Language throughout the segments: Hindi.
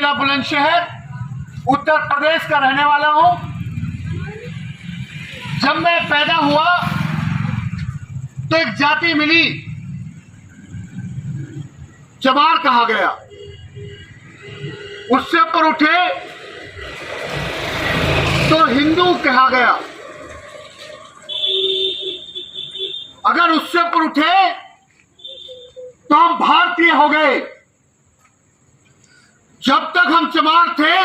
जिला बुलंदशहर उत्तर प्रदेश का रहने वाला हूं। जब मैं पैदा हुआ तो एक जाति मिली, चमार कहा गया। उससे ऊपर उठे तो हिंदू कहा गया। अगर उससे ऊपर उठे तो हम भारतीय हो गए। जब तक हम चमार थे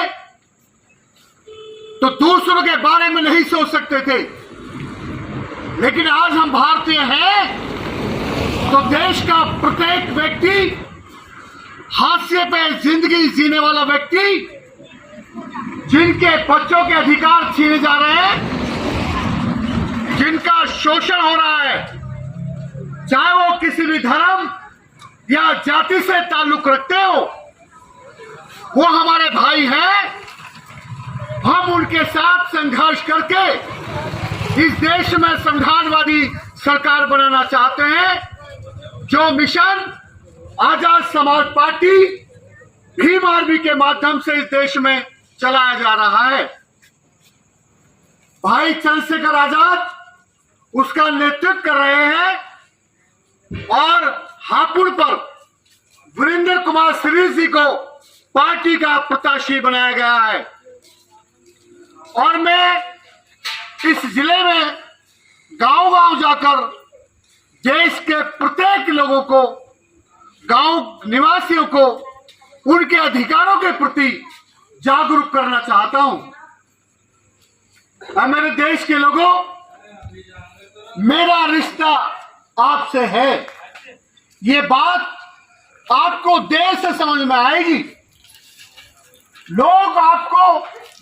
तो दूसरों के बारे में नहीं सोच सकते थे, लेकिन आज हम भारतीय हैं तो देश का प्रत्येक व्यक्ति, हाशिए पे जिंदगी जीने वाला व्यक्ति, जिनके बच्चों के अधिकार छीने जा रहे हैं, जिनका शोषण हो रहा है, चाहे वो किसी भी धर्म या जाति से ताल्लुक रखते हो, वो हमारे भाई हैं। हम उनके साथ संघर्ष करके इस देश में संविधानवादी सरकार बनाना चाहते हैं, जो mission Azad Samaj party Bhim army के माध्यम से इस देश में चलाया जा रहा है। भाई चंद्रशेखर आजाद उसका नेतृत्व कर रहे हैं और हापुड़ पर वीरेंद्र कुमार श्रीज जी को पार्टी का प्रत्याशी बनाया गया है। और मैं इस जिले में गांव-गांव जाकर देश के प्रत्येक लोगों को, गांव निवासियों को उनके अधिकारों के प्रति जागरूक करना चाहता हूं। और मेरे देश के लोगों, मेरा रिश्ता आपसे है। ये बात आपको देर से समझ में आएगी। लोग आपको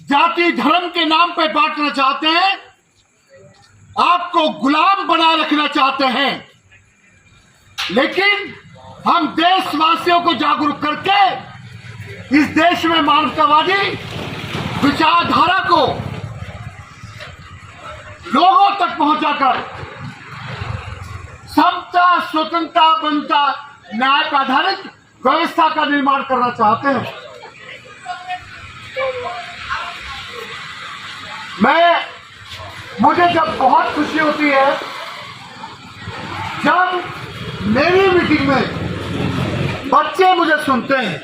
जाति धर्म के नाम पे बांटना चाहते हैं, आपको गुलाम बनाए रखना चाहते हैं, लेकिन हम देशवासियों को जागरूक करके इस देश में मानवतावादी विचारधारा को लोगों तक पहुंचाकर समता, स्वतंत्रता, बनता, न्याय पर आधारित व्यवस्था का निर्माण करना चाहते हैं। मुझे जब बहुत खुशी होती है जब मेरी मीटिंग में बच्चे मुझे सुनते हैं,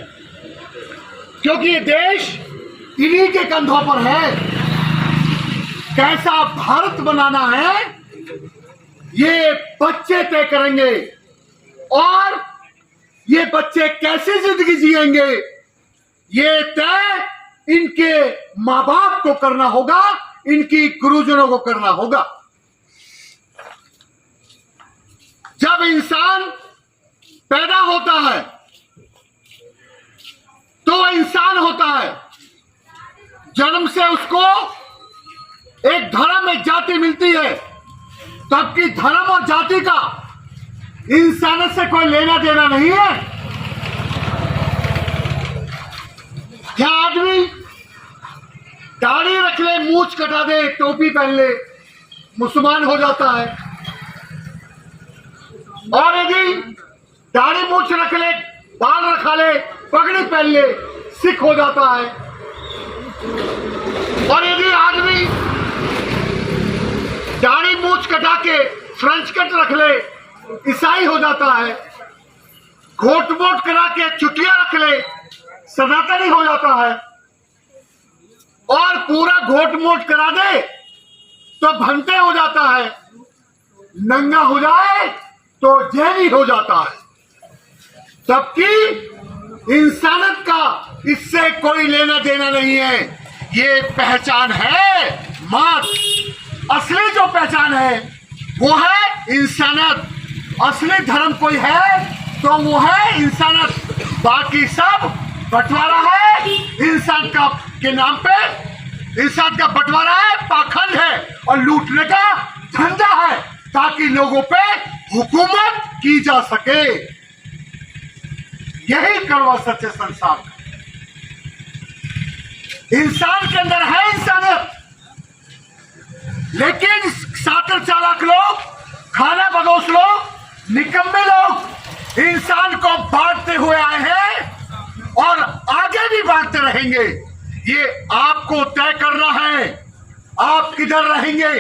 क्योंकि ये देश इन्हीं के कंधों पर है। कैसा भारत बनाना है ये बच्चे तय करेंगे, और ये बच्चे कैसे जिंदगी जिएंगे ये तय इनके माँ बाप को करना होगा, इनकी गुरुजनों को करना होगा। जब इंसान पैदा होता है तो वह इंसान होता है। जन्म से उसको एक धर्म, एक जाति मिलती है, तबकि धर्म और जाति का इंसानियत से कोई लेना देना नहीं है। क्या आदमी दाढ़ी रख ले, मूछ कटा दे, टोपी पहन ले, मुसलमान हो जाता है, और यदि दाढ़ी मूछ रख ले, बाल रखा ले, पगड़ी पहन ले, सिख हो जाता है। और यदि आदमी दाढ़ी मूछ कटा के फ्रेंच कट रख ले, ईसाई हो जाता है। घोट मोट करा के चुटिया रख ले, सनातनी हो जाता है। और पूरा घोट मोट करा दे तो भंते हो जाता है। नंगा हो जाए तो जैनी हो जाता है। जबकि इंसानियत का इससे कोई लेना देना नहीं है। ये पहचान है मात्र। असली जो पहचान है वो है इंसानियत। असली धर्म कोई है तो वो है इंसानियत। बाकी सब बंटवारा है इंसान का के नाम पे। इंसान का बंटवारा है, पाखंड है और लूटने का धंधा है, ताकि लोगों पे हुकूमत की जा सके। यही कड़वा सच्चे संसार का। इंसान के अंदर है इंसानियत, लेकिन सातर चालाक लोग, खाना बदोश लोग, निकम्मे लोग इंसान को बांटते हुए आए हैं और आगे जितने भी बांटते रहेंगे, ये आपको तय करना है आप किधर रहेंगे,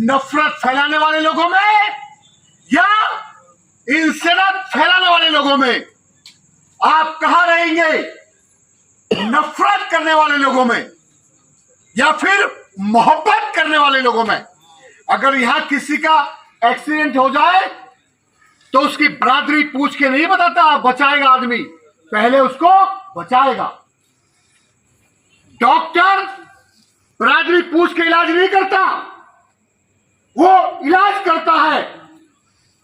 नफरत फैलाने वाले लोगों में या इंसानियत फैलाने वाले लोगों में। आप कहां रहेंगे, नफरत करने वाले लोगों में या फिर मोहब्बत करने वाले लोगों में। अगर यहां किसी का एक्सीडेंट हो जाए तो उसकी बरादरी पूछ के नहीं बताता बचाएगा आदमी, पहले उसको बचाएगा। डॉक्टर बरादरी पूछ के इलाज नहीं करता, वो इलाज करता है।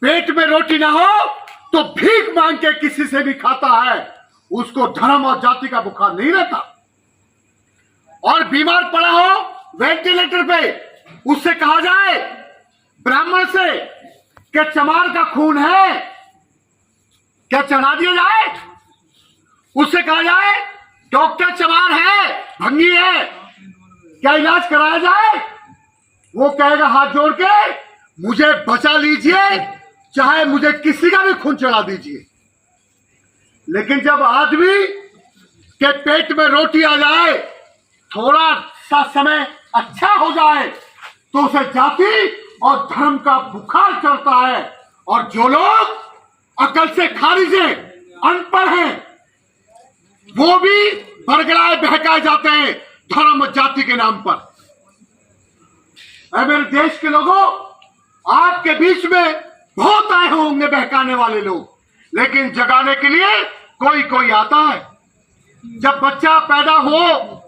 पेट में रोटी ना हो तो भीख मांग के किसी से भी खाता है, उसको धर्म और जाति का बुखार नहीं रहता। और बीमार पड़ा हो वेंटिलेटर पे, उससे कहा जाए ब्राह्मण से क्या चमार का खून है, क्या चढ़ा दिया जाए। उससे कहा जाए डॉक्टर चमार है, भंगी है, क्या इलाज कराया जाए। वो कहेगा हाथ जोड़ के मुझे बचा लीजिए, चाहे मुझे किसी का भी खून चढ़ा दीजिए। लेकिन जब आदमी के पेट में रोटी आ जाए, थोड़ा सा समय अच्छा हो जाए, तो उसे जाति और धर्म का बुखार चढ़ता है। और जो लोग अकल से खारिज हैं, अनपढ़ हैं, वो भी बरगलाए बहकाए जाते हैं धर्म और जाति के नाम पर। मेरे देश के लोगों, आपके बीच में बहुत आए होंगे बहकाने वाले लोग, लेकिन जगाने के लिए कोई कोई आता है। जब बच्चा पैदा हो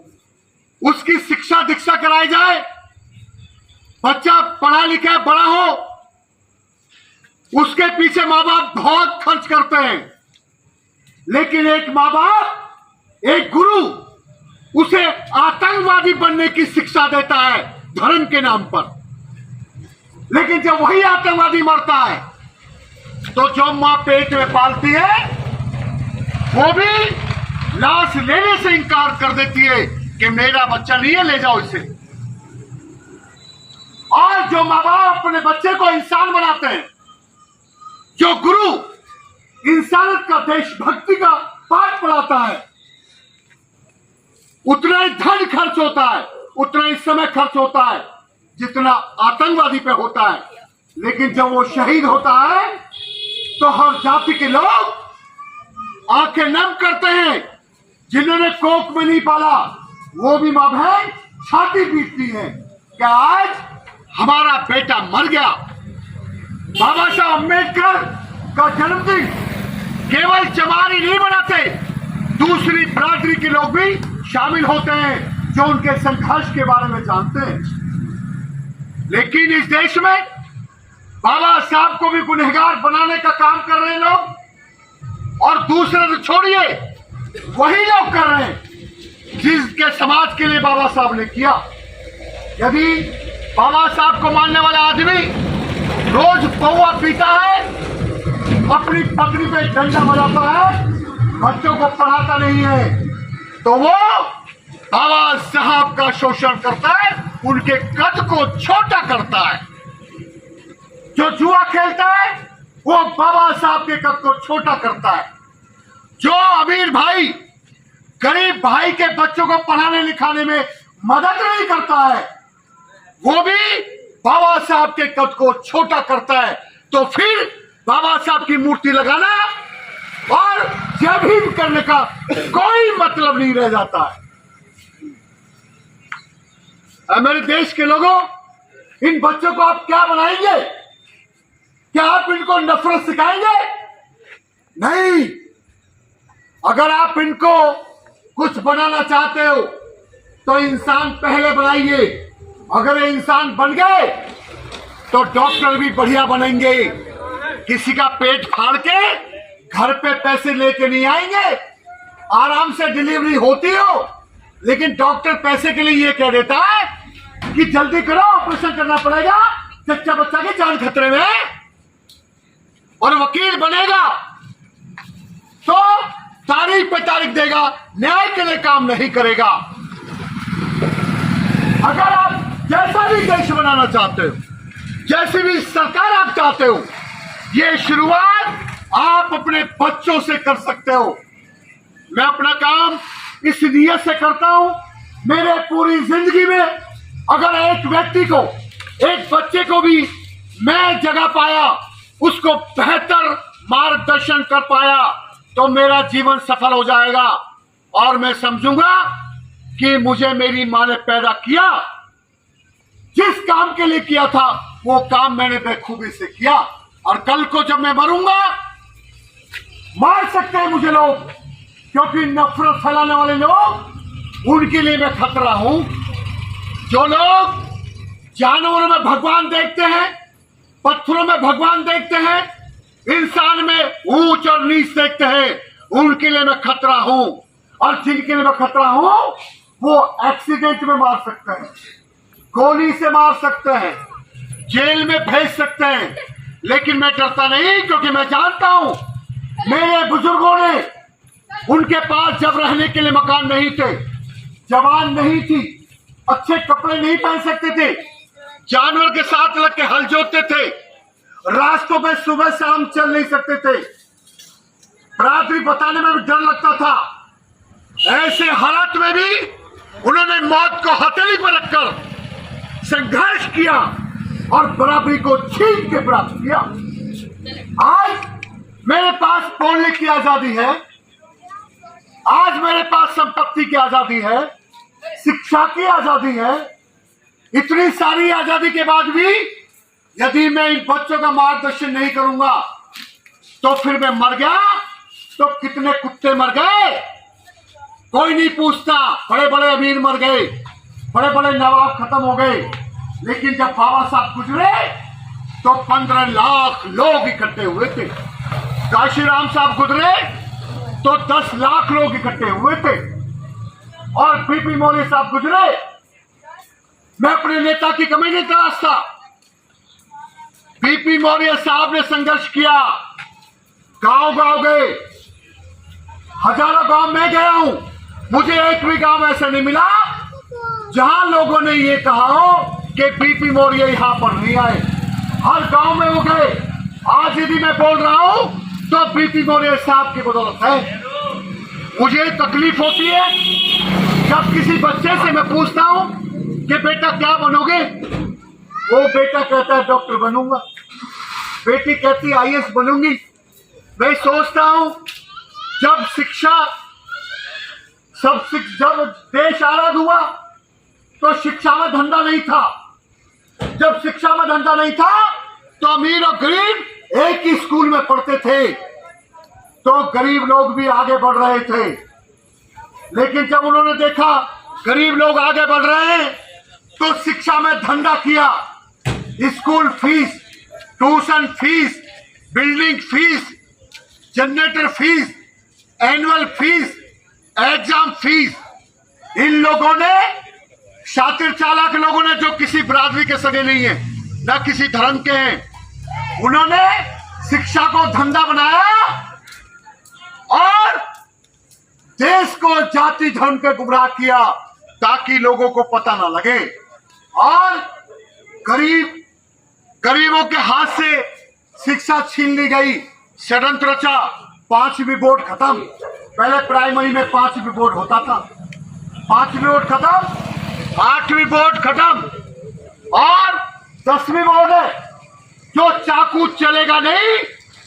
उसकी शिक्षा दीक्षा कराई जाए, बच्चा पढ़ा लिखा बड़ा हो, उसके पीछे माँ बाप बहुत खर्च करते हैं। लेकिन एक माँ बाप, एक गुरु उसे आतंकवादी बनने की शिक्षा देता है धर्म के नाम पर। लेकिन जब वही आतंकवादी मरता है तो जो मां पेट में पालती है वो भी लाश लेने से इंकार कर देती है कि मेरा बच्चा नहीं है, ले जाओ इसे। और जो माँ बाप अपने बच्चे को इंसान बनाते हैं, जो गुरु इंसानियत का, देशभक्ति का पाठ पढ़ाता है, उतना ही धन खर्च होता है, उतना ही समय खर्च होता है जितना आतंकवादी पे होता है। लेकिन जब वो शहीद होता है तो हर जाति के लोग आंखें नम करते हैं। जिन्होंने कोख में नहीं पाला वो भी मां बहन छाती पीटती है कि आज हमारा बेटा मर गया। बाबा साहब अम्बेडकर का जन्मदिन केवल चमार ही नहीं मनाते, दूसरी बरादरी के लोग भी शामिल होते हैं जो उनके संघर्ष के बारे में जानते हैं। लेकिन इस देश में बाबा साहब को भी गुनहगार बनाने का काम कर रहे हैं लोग, और दूसरे तो छोड़िए, वही लोग कर रहे हैं जिसके समाज के लिए बाबा साहब ने किया। यदि बाबा साहब को मानने वाला आदमी रोज पौवा पीता है, अपनी पगड़ी पे डंडा बजाता है, बच्चों को पढ़ाता नहीं है, तो वो बाबा साहब का शोषण करता है, उनके कद को छोटा करता है। जो जुआ खेलता है वो बाबा साहब के कद को छोटा करता है। जो अमीर भाई गरीब भाई के बच्चों को पढ़ाने लिखाने में मदद नहीं करता है, वो भी बाबा साहब के कद को छोटा करता है। तो फिर बाबा साहब की मूर्ति लगाना और जय भीम करने का कोई मतलब नहीं रह जाता है। मेरे देश के लोगों, इन बच्चों को आप क्या बनाएंगे? क्या आप इनको नफरत सिखाएंगे? नहीं। अगर आप इनको कुछ बनाना चाहते हो तो इंसान पहले बनाइए। अगर ये इंसान बन गए तो डॉक्टर भी बढ़िया बनेंगे। किसी का पेट फाड़ के घर पे पैसे लेके नहीं आएंगे। आराम से डिलीवरी होती हो, लेकिन डॉक्टर पैसे के लिए ये कह देता है कि जल्दी करो, ऑपरेशन करना पड़ेगा, बच्चा बच्चा की जान खतरे में है। और वकील बनेगा तो तारीख पे तारीख देगा, न्याय के लिए काम नहीं करेगा। अगर आप जैसा भी देश बनाना चाहते हो, जैसी भी सरकार आप चाहते हो, ये शुरुआत आप अपने बच्चों से कर सकते हो। मैं अपना काम इस नियत से करता हूं, मेरे पूरी जिंदगी में अगर एक व्यक्ति को, एक बच्चे को भी मैं जगह पाया, उसको बेहतर मार्गदर्शन कर पाया, तो मेरा जीवन सफल हो जाएगा। और मैं समझूंगा कि मुझे मेरी मां ने पैदा किया, जिस काम के लिए किया था वो काम मैंने बेखूबी से किया। और कल को जब मैं मरूंगा, मार सकते हैं मुझे लोग, क्योंकि नफरत फैलाने वाले लोग, उनके लिए मैं खतरा हूं। जो लोग जानवरों में भगवान देखते हैं, पत्थरों में भगवान देखते हैं, इंसान में ऊंच और नीच देखते हैं, उनके लिए मैं खतरा हूं। और जिनके लिए मैं खतरा हूं, वो एक्सीडेंट में मार सकते हैं, गोली से मार सकते हैं, जेल में भेज सकते हैं, लेकिन मैं डरता नहीं, क्योंकि मैं जानता हूं मेरे बुजुर्गों ने, उनके पास जब रहने के लिए मकान नहीं थे, जवान नहीं थी, अच्छे कपड़े नहीं पहन सकते थे, जानवर के साथ लग के हल जोतते थे, रास्तों में सुबह शाम चल नहीं सकते थे, बरादरी बताने में भी डर लगता था। ऐसे हालात में भी उन्होंने मौत को हथेली पर रखकर संघर्ष किया और बराबरी को छीन के प्राप्त किया। आज मेरे पास बोलने की आजादी है, आज मेरे पास संपत्ति की आजादी है, शिक्षा की आजादी है। इतनी सारी आजादी के बाद भी यदि मैं इन बच्चों का मार्गदर्शन नहीं करूंगा, तो फिर मैं मर गया तो कितने कुत्ते मर गए, कोई नहीं पूछता। बड़े बड़े अमीर मर गए, बड़े बड़े नवाब खत्म हो गए, लेकिन जब बाबा साहब गुजरे तो 15 लाख लोग इकट्ठे हुए थे। काशीराम साहब गुजरे तो 10 लाख लोग इकट्ठे हुए थे। और पीपी मौर्य साहब गुजरे, मैं अपने नेता की कमी नहीं तलाशता। पीपी मौर्य साहब ने संघर्ष किया, गांव गांव गए, हजारों गांव में गया हूं, मुझे एक भी गांव ऐसा नहीं मिला जहां लोगों ने ये कहा हो कि पीपी मौर्य यहां पर नहीं आए। हर गांव में वो गए। आज यदि मैं बोल रहा हूं तो पीपी मौर्य साहब की बदौलत है। मुझे तकलीफ होती है जब किसी बच्चे से मैं पूछता हूं कि बेटा क्या बनोगे, वो बेटा कहता है डॉक्टर बनूंगा, बेटी कहती आईएएस बनूंगी। मैं सोचता हूं जब जब देश आजाद हुआ तो शिक्षा में धंधा नहीं था। जब शिक्षा में धंधा नहीं था तो अमीर और गरीब एक ही स्कूल में पढ़ते थे, तो गरीब लोग भी आगे बढ़ रहे थे। लेकिन जब उन्होंने देखा गरीब लोग आगे बढ़ रहे हैं तो शिक्षा में धंधा किया। School fees, tuition fees, building fees, generator fees, annual fees, exam fees, इन लोगों ने, शातिर चालाक लोगों ने, जो किसी बरादरी के सगे नहीं है, न किसी धर्म के हैं, उन्होंने शिक्षा को धंधा बनाया और देश को जाति धर्म पे गुमराह किया ताकि लोगों को पता ना लगे। और गरीबों के हाथ से शिक्षा छीन ली गई, षड्यंत्र रचा। 5वीं बोर्ड खत्म। पहले प्राइमरी में 5वीं बोर्ड होता था, 5वीं बोर्ड खत्म, 8वीं बोर्ड खत्म और 10वीं बोर्ड है। जो चाकू चलेगा नहीं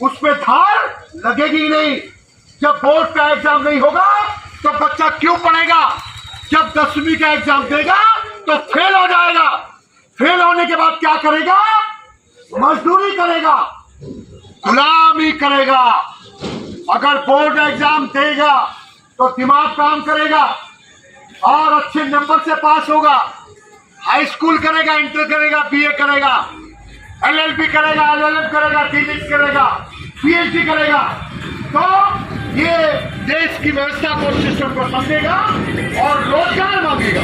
उस पे धार लगेगी नहीं। जब बोर्ड का एग्जाम नहीं होगा तो बच्चा क्यों पढ़ेगा? जब 10वीं का एग्जाम देगा तो फेल हो जाएगा। फेल होने के बाद क्या करेगा? मजदूरी करेगा, गुलामी करेगा। अगर बोर्ड एग्जाम देगा तो दिमाग काम करेगा और अच्छे नंबर से पास होगा। हाई स्कूल करेगा, इंटर करेगा, बीए करेगा, एलएलबी करेगा, एलएलएम करेगा, डीलिट करेगा, पीएचडी करेगा, तो ये देश की व्यवस्था को, सिस्टम को समझेगा और रोजगार मांगेगा।